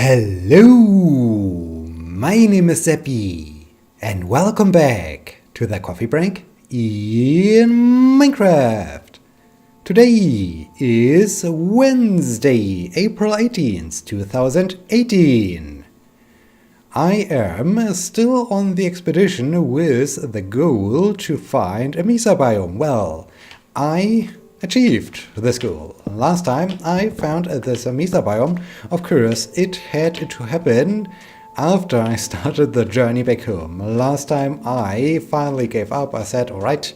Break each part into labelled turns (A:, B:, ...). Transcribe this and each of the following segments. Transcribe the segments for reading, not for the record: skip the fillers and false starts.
A: Hello, my name is Sebbi, and welcome back to the coffee break in Minecraft. Today is Wednesday, April 18th, 2018. I am still on the expedition with the goal to find a Mesa biome. Well, I achieved this goal. Last time I found this Mesa biome. Of course, it had to happen after I started the journey back home. Last time I finally gave up. I said, alright,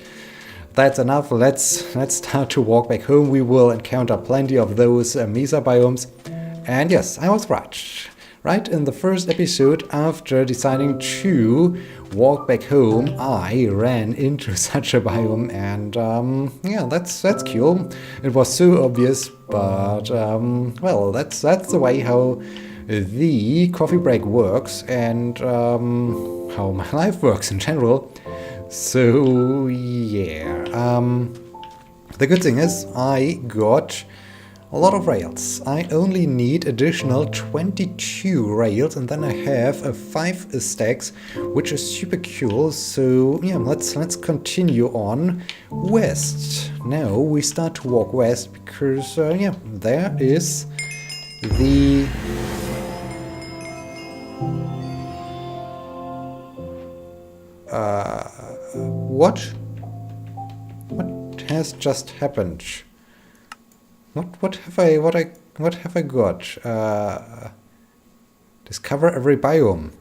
A: that's enough. Let's start to walk back home. We will encounter plenty of those Mesa biomes. And yes, I was right. Right in the first episode, after deciding to walk back home, I ran into such a biome, and yeah, that's cool. It was so obvious, but well, that's the way how the coffee break works, and how my life works in general. So yeah, the good thing is I got a lot of rails. I only need additional 22 rails, and then I have 5 stacks, which is super cool. So yeah, let's continue on west. Now we start to walk west because yeah, there is the what has just happened? What have I got? Discover every biome.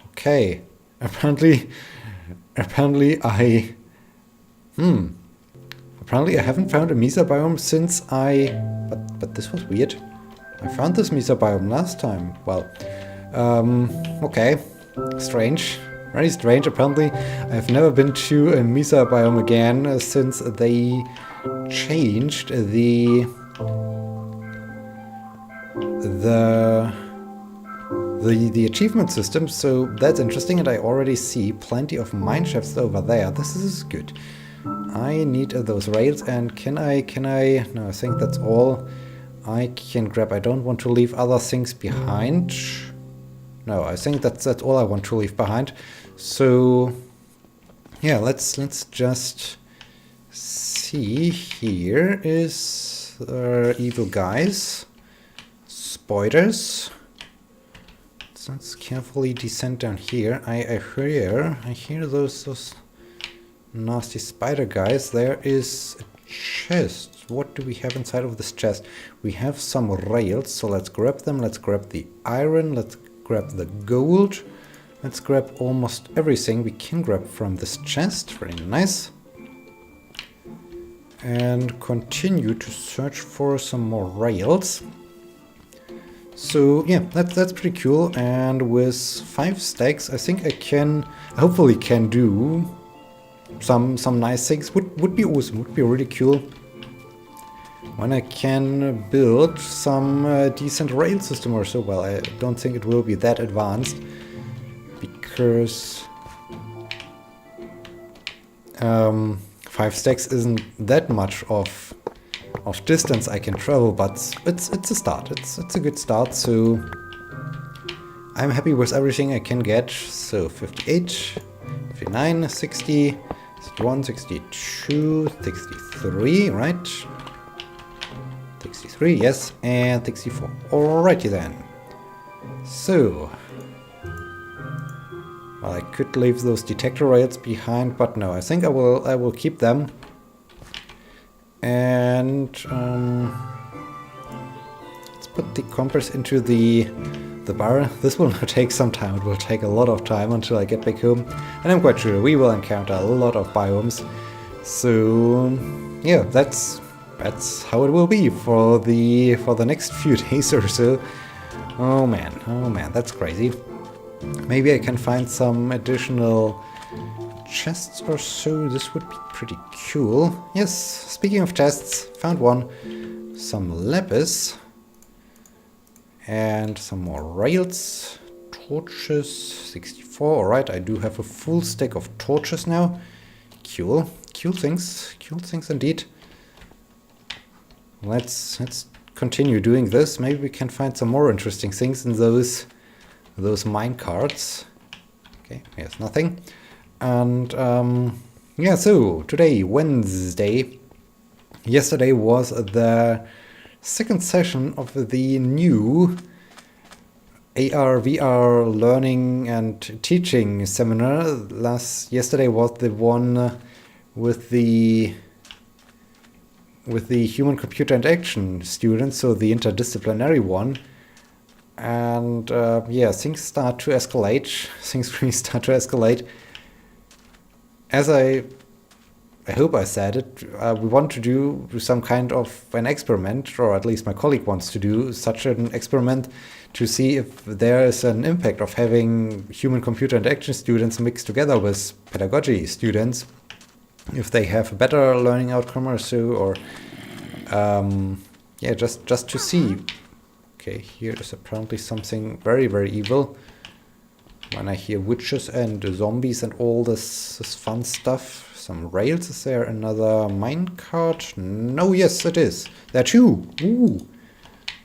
A: Okay. Apparently I haven't found a Mesa biome since but this was weird. I found this Mesa biome last time. Well, okay. Strange. Very strange. Apparently I've never been to a Mesa biome again since they changed the achievement system, so that's interesting, and I already see plenty of mine shafts over there. This is good. I need those rails, and can I no, I think that's all I can grab. I don't want to leave other things behind. No, I think that's all I want to leave behind. So yeah, let's just see. Here is evil guys, spiders. Let's carefully descend down here. I hear those nasty spider guys. There is a chest. What do we have inside of this chest? We have some rails, so let's grab them. Let's grab the iron. Let's grab the gold. Let's grab almost everything we can grab from this chest. Very nice. And continue to search for some more rails. So yeah, that's pretty cool. And with 5 stacks, I think I hopefully can do some nice things. Would be awesome. Would be really cool when I can build some decent rail system or so. Well, I don't think it will be that advanced because 5 stacks isn't that much of distance I can travel, but it's a start. It's a good start, so I'm happy with everything I can get. So 58, 59, 60, 61, 62, 63, right? 63, yes, and 64. Alrighty then. So well, I could leave those detector rails behind, but no, I think I will keep them. And let's put the compass into the bar. This will now take some time. It will take a lot of time until I get back home, and I'm quite sure we will encounter a lot of biomes. So yeah, that's how it will be for the next few days or so. Oh man, that's crazy. Maybe I can find some additional chests or so. This would be pretty cool. Yes, speaking of chests, found one. Some lapis. And some more rails. Torches. 64. Alright, I do have a full stack of torches now. Cool. Cool things. Cool things indeed. Let's continue doing this. Maybe we can find some more interesting things in those mine carts. Okay, here's nothing. And yeah, so today, Wednesday. Yesterday was the second session of the new AR, VR learning and teaching seminar. Yesterday was the one with the human-computer interaction students, so the interdisciplinary one. And yeah, things start to escalate. Things really start to escalate. As I hope I said it, we want to do some kind of an experiment, or at least my colleague wants to do such an experiment to see if there is an impact of having human-computer interaction students mixed together with pedagogy students, if they have a better learning outcome or so, or yeah, just to see. Okay, here is apparently something very, very evil. When I hear witches and zombies and all this fun stuff. Some rails. Is there another minecart? No, yes, it is. There are two. Ooh.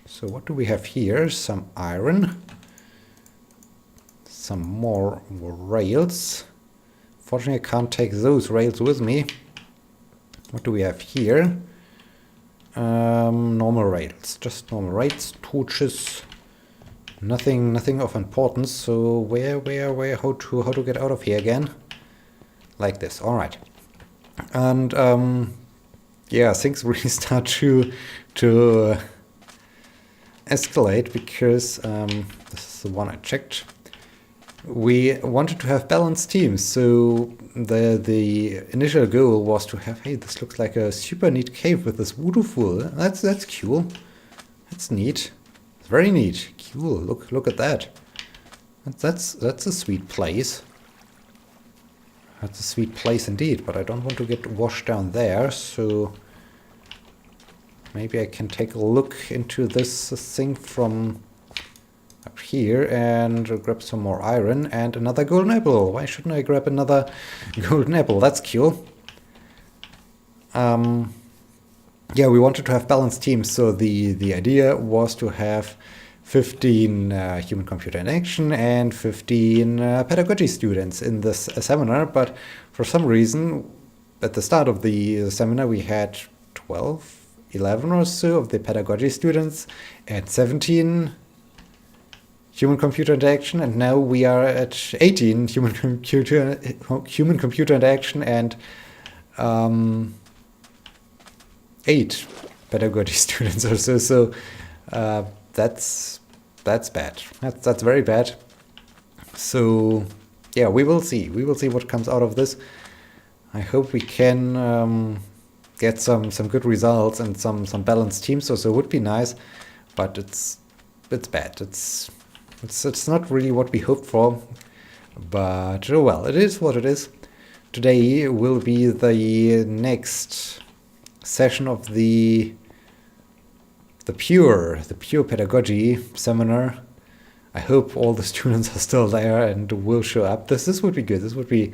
A: So what do we have here? Some iron. Some more rails. Fortunately, I can't take those rails with me. What do we have here? Normal rails. Just normal rails. Torches. Nothing of importance. So where? How to get out of here again? Like this. All right. And yeah, things really start to escalate because this is the one I checked. We wanted to have balanced teams, so the initial goal was to have, hey, this looks like a super neat cave with this voodoo fool. That's cool. That's neat. It's very neat. Cool. Look at that. That's a sweet place. That's a sweet place indeed, but I don't want to get washed down there, so maybe I can take a look into this thing from up here and grab some more iron and another golden apple. Why shouldn't I grab another golden apple? That's cool. Yeah, we wanted to have balanced teams, so the idea was to have 15 human-computer interaction and 15 pedagogy students in this seminar, but for some reason, at the start of the seminar, we had 12, 11 or so of the pedagogy students and 17 human-computer interaction, and now we are at 18 human-computer interaction and 8 pedagogy students or so. So that's bad. That's very bad. So yeah, we will see. We will see what comes out of this. I hope we can get some good results and some balanced teams. So it would be nice, but it's bad. It's not really what we hoped for. But oh well, it is what it is. Today will be the next session of the pure pedagogy seminar. I hope all the students are still there and will show up. This would be good. This would be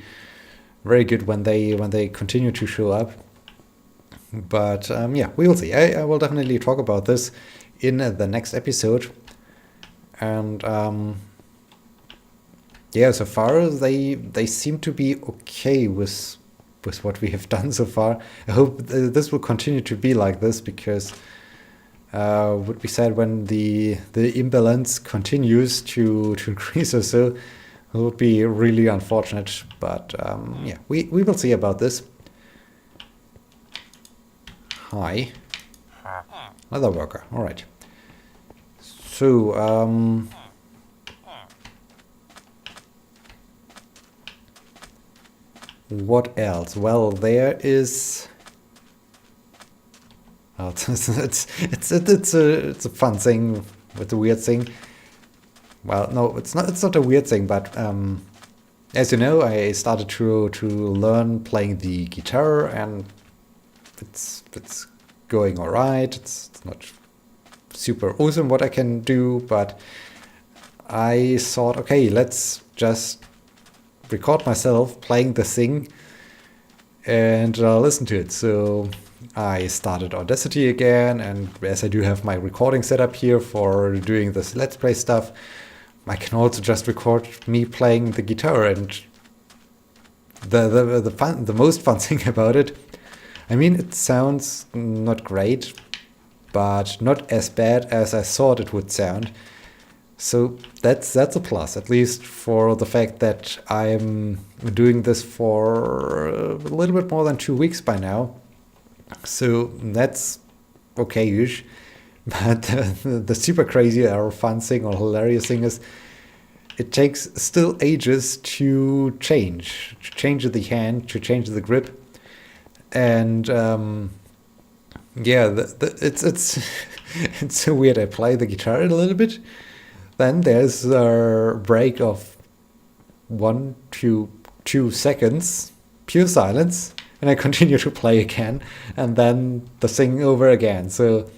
A: very good when they continue to show up. But yeah, we will see. I will definitely talk about this in the next episode. And yeah, so far they seem to be okay with what we have done so far. I hope this will continue to be like this, because would be sad when the imbalance continues to increase or so. It would be really unfortunate, but yeah, we will see about this. Hi. Leather worker, all right. So, what else? Well, there is... Oh, it's a fun thing. It's a weird thing. Well, no, it's not a weird thing, but as you know, I started to learn playing the guitar, and it's going all right. It's not super awesome what I can do, but I thought, okay, let's just record myself playing the thing and listen to it. So I started Audacity again, and as I do have my recording set up here for doing this Let's Play stuff, I can also just record me playing the guitar. And the most fun thing about it, I mean, it sounds not great, but not as bad as I thought it would sound. So that's a plus, at least for the fact that I'm doing this for a little bit more than 2 weeks by now. So that's okay-ish. But the super crazy or fun thing or hilarious thing is it takes still ages to change the hand, to change the grip. And yeah, it's it's so weird. I play the guitar a little bit, then there's a break of 1 to 2 seconds, pure silence, and I continue to play again, and then the thing over again. So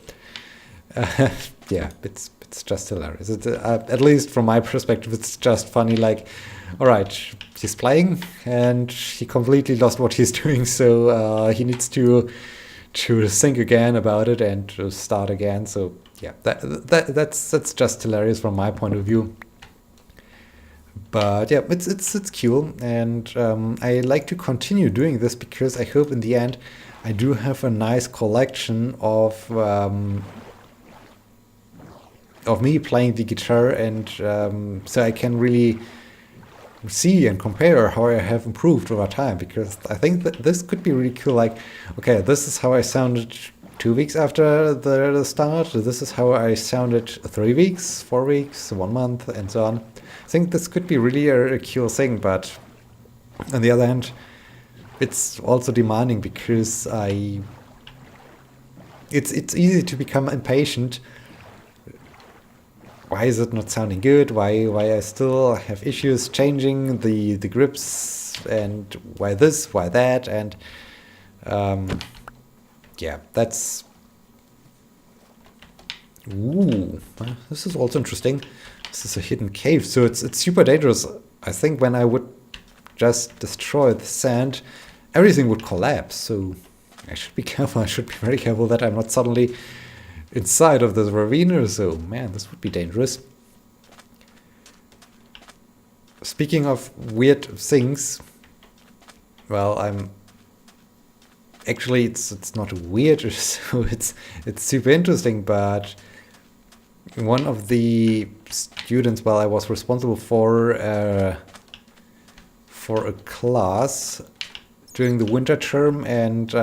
A: yeah, it's just hilarious. It's, at least from my perspective, it's just funny. Like, all right, he's playing and he completely lost what he's doing, so he needs to think again about it and to start again. So yeah, that's just hilarious from my point of view. But yeah, it's cool, and I like to continue doing this because I hope in the end I do have a nice collection of me playing the guitar, and so I can really see and compare how I have improved over time, because I think that this could be really cool. Like, okay, this is how I sounded 2 weeks after the start, this is how I sounded 3 weeks, 4 weeks, 1 month, and so on. I think this could be really a cool thing, but on the other hand, it's also demanding, because it's easy to become impatient. Why is it not sounding good? Why I still have issues changing the grips, and why this, why that, and yeah, that's... Ooh, this is also interesting. This is a hidden cave, so it's super dangerous. I think when I would just destroy the sand, everything would collapse, so I should be careful. I should be very careful that I'm not suddenly inside of this ravine or so. Man, this would be dangerous. Speaking of weird things, well, actually it's not weird, so it's super interesting, but one of the students, well, I was responsible for a class during the winter term, and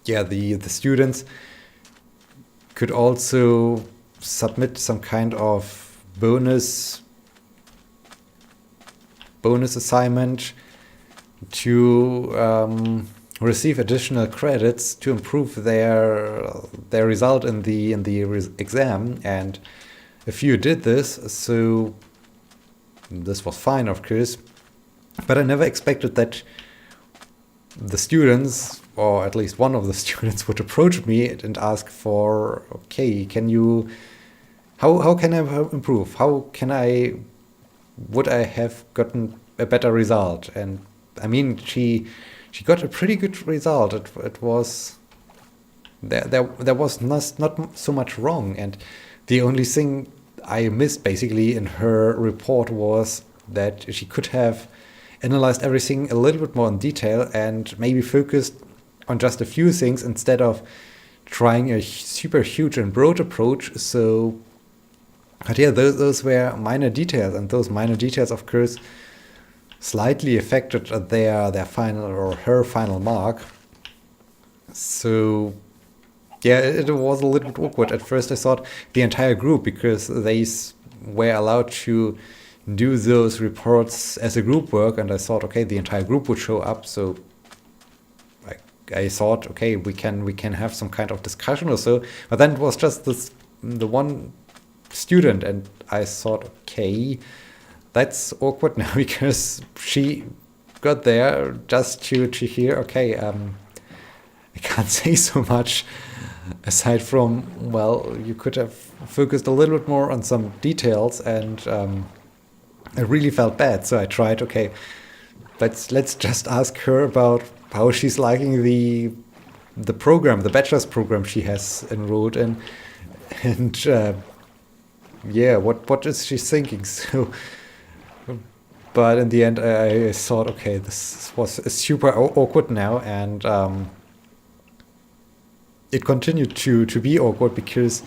A: yeah, the students could also submit some kind of bonus assignment to receive additional credits to improve their result in the exam. And a few did this, so this was fine, of course, but I never expected that the students, or at least one of the students, would approach me and ask for, okay, can you, how can I improve? Would I have gotten a better result? And I mean, she got a pretty good result. It was, there was not so much wrong, and the only thing I missed basically in her report was that she could have analyzed everything a little bit more in detail and maybe focused on just a few things instead of trying a super huge and broad approach. So, but yeah, those were minor details, and those minor details, of course, slightly affected their final, or her final mark. So yeah, it was a little bit awkward. At first I thought the entire group, because they were allowed to do those reports as a group work, and I thought, okay, the entire group would show up. So I thought, okay, we can have some kind of discussion or so. But then it was just the one student, and I thought, okay, that's awkward now, because she got there just to hear, okay, I can't say so much aside from, well, you could have focused a little bit more on some details, and I really felt bad. So I tried, okay, let's just ask her about how she's liking the program, the bachelor's program she has enrolled in, and yeah, what is she thinking? So, but in the end, I thought, okay, this was super awkward now, and it continued to be awkward because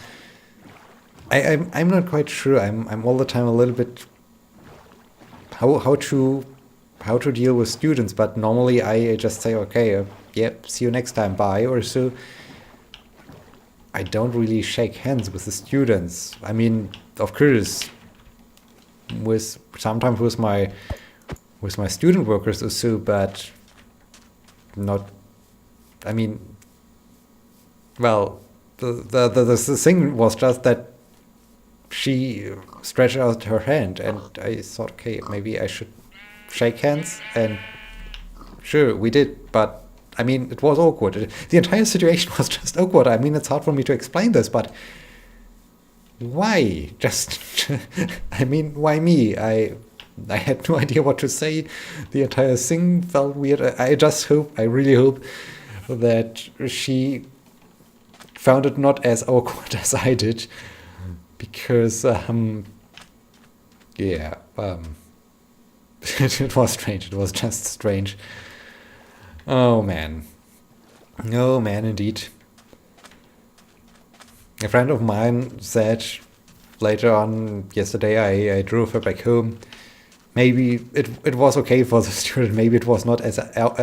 A: I'm not quite sure. I'm all the time a little bit how to deal with students, but normally I just say, okay, yeah, see you next time, bye, or so. I don't really shake hands with the students. I mean, of course, sometimes with my student workers or so, but not. I mean, well, the thing was just that she stretched out her hand, and I thought, okay, maybe I should shake hands, and sure, we did, but I mean, it was awkward. The entire situation was just awkward. I mean, it's hard for me to explain this, but why? Just, I mean, why me? I had no idea what to say. The entire thing felt weird. I really hope that she found it not as awkward as I did, because, yeah, it was strange. It was just strange. Oh man. Oh man, indeed. A friend of mine said later on yesterday, I drove her back home. Maybe it was okay for the student. Maybe it was not as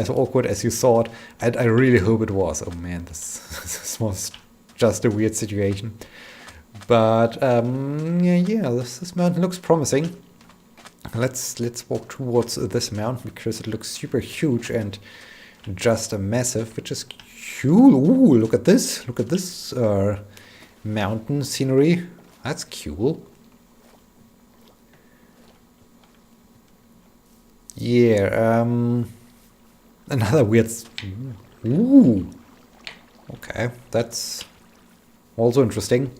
A: awkward as you thought. I really hope it was. Oh man, this was just a weird situation. But yeah, this mountain looks promising. Let's walk towards this mountain because it looks super huge and just a massive, which is cool. Ooh, look at this! Look at this mountain scenery. That's cool. Yeah. Another weird. Ooh. Okay, that's also interesting.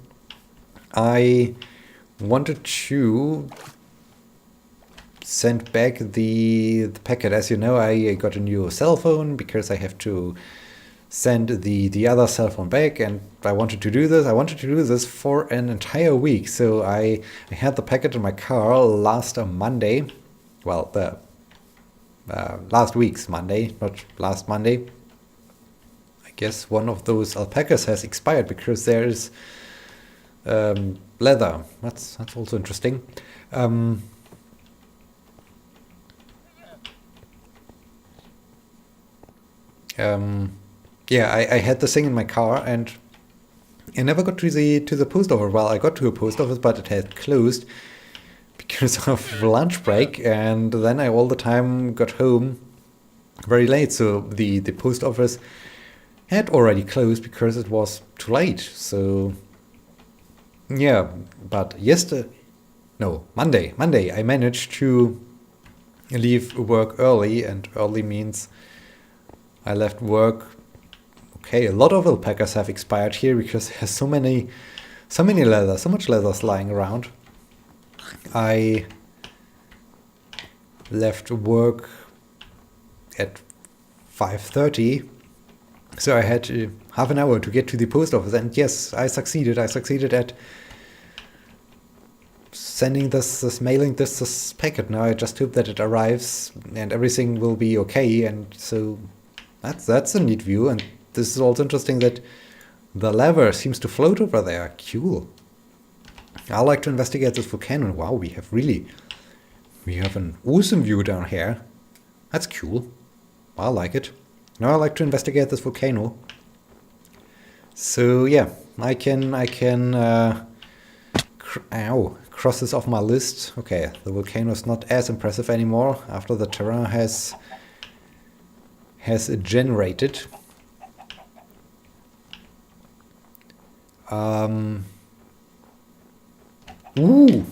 A: I wanted to send back the packet. As you know, I got a new cell phone because I have to send the other cell phone back, and I wanted to do this. I wanted to do this for an entire week. So I had the packet in my car last Monday. Well, the last week's Monday, not last Monday. I guess one of those alpacas has expired because there is leather. That's also interesting. Yeah, I had the thing in my car, and I never got to the post office. Well, I got to a post office, but it had closed because of lunch break, and then I all the time got home very late. So the post office had already closed because it was too late. So yeah, but Monday, I managed to leave work early, and early means I left work. Okay, a lot of alpacas have expired here because there's so much leather lying around. I left work at 5:30, so I had half an hour to get to the post office, and yes, I succeeded. I succeeded at sending mailing this packet. Now I just hope that it arrives and everything will be okay, and so that's a neat view. And this is also interesting that the lava seems to float over there. Cool. I like to investigate this volcano. Wow, we have an awesome view down here. That's cool. I like it. Now I like to investigate this volcano. So yeah, I can cross this off my list. Okay, the volcano is not as impressive anymore after the terrain has generated. Ooh.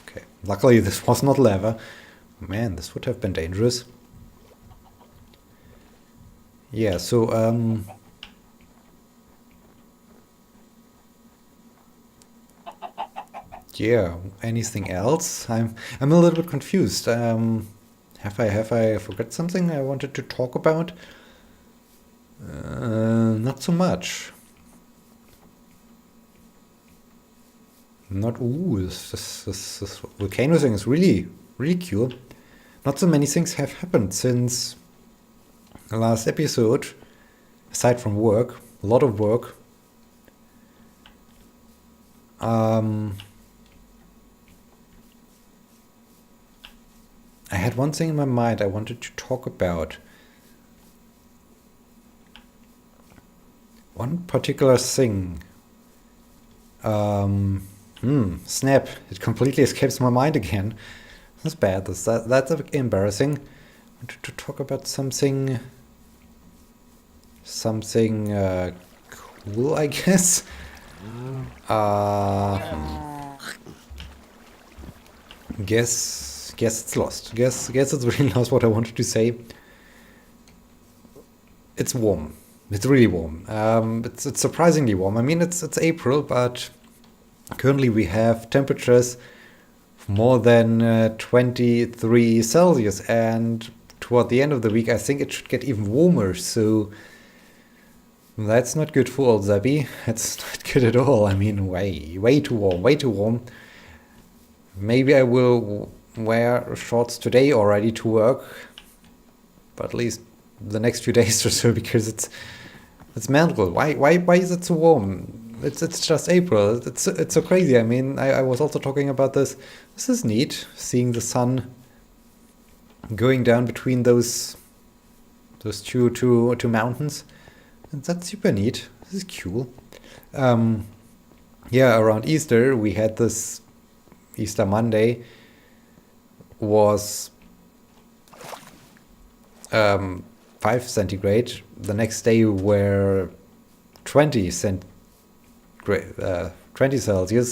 A: Okay. Luckily, this was not lava. Man, this would have been dangerous. Yeah. So yeah. Anything else? I'm a little bit confused. Have I forgot something I wanted to talk about? Not so much. Not, ooh, this volcano thing is really, really cool. Not so many things have happened since the last episode, aside from work, a lot of work. I had one thing in my mind I wanted to talk about. One particular thing. Snap. It completely escapes my mind again. That's bad. That's embarrassing. I wanted to talk about something cool, I guess. Guess it's lost. Guess it's really lost what I wanted to say. It's warm. It's really warm. It's surprisingly warm. I mean, it's April, but currently we have temperatures of more than 23 Celsius, and toward the end of the week, I think it should get even warmer. So that's not good for old Sebbi. That's not good at all. I mean, way too warm. Way too warm. Maybe I will wear shorts today already to work, but at least the next few days or so, because it's mental. Why is it so warm? It's just April. It's so crazy. I mean, I was also talking about this. This is neat, seeing the sun going down between those two mountains. And that's super neat. This is cool. Yeah, around Easter we had this. Easter Monday was 5 centigrade. The next day were 20 Celsius.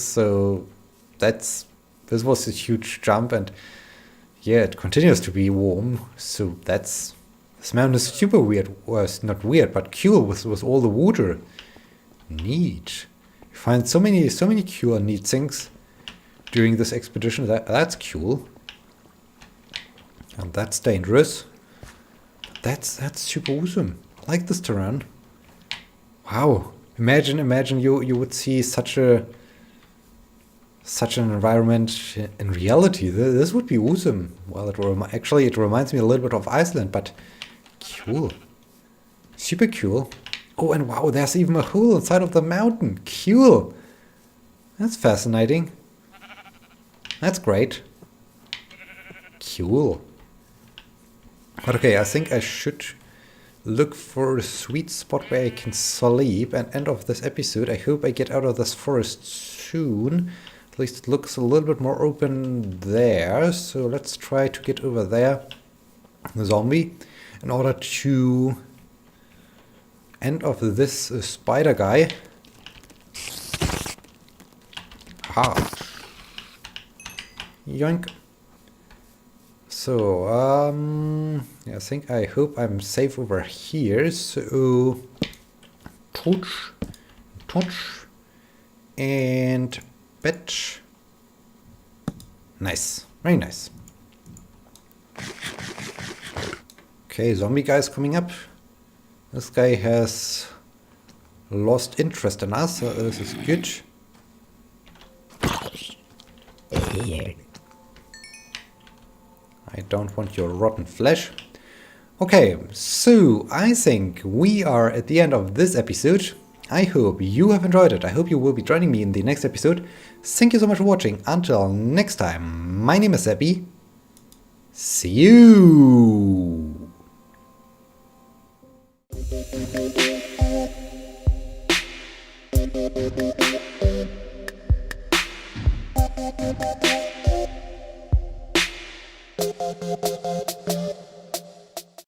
A: So this was a huge jump, and yeah, it continues to be warm. So this mountain is super weird. Well, it's not weird, but cool with all the water. Neat. You find so many cool and neat things during this expedition. That's cool. And that's dangerous. That's super awesome. I like this terrain. Wow. Imagine you would see such an environment in reality. This would be awesome. Well, it reminds me a little bit of Iceland, but cool. Super cool. Oh, and wow, there's even a hole inside of the mountain. Cool. That's fascinating. That's great. Cool. But okay, I think I should look for a sweet spot where I can sleep and end of this episode. I hope I get out of this forest soon. At least it looks a little bit more open there. So let's try to get over there, the zombie, in order to end off this spider guy. Ha! Yoink. So, I hope I'm safe over here. So, touch, and bet. Nice, very nice. Okay, zombie guy's coming up. This guy has lost interest in us, so this is good. I don't want your rotten flesh. Okay, so I think we are at the end of this episode. I hope you have enjoyed it. I hope you will be joining me in the next episode. Thank you so much for watching. Until next time, my name is Sebbi. See you!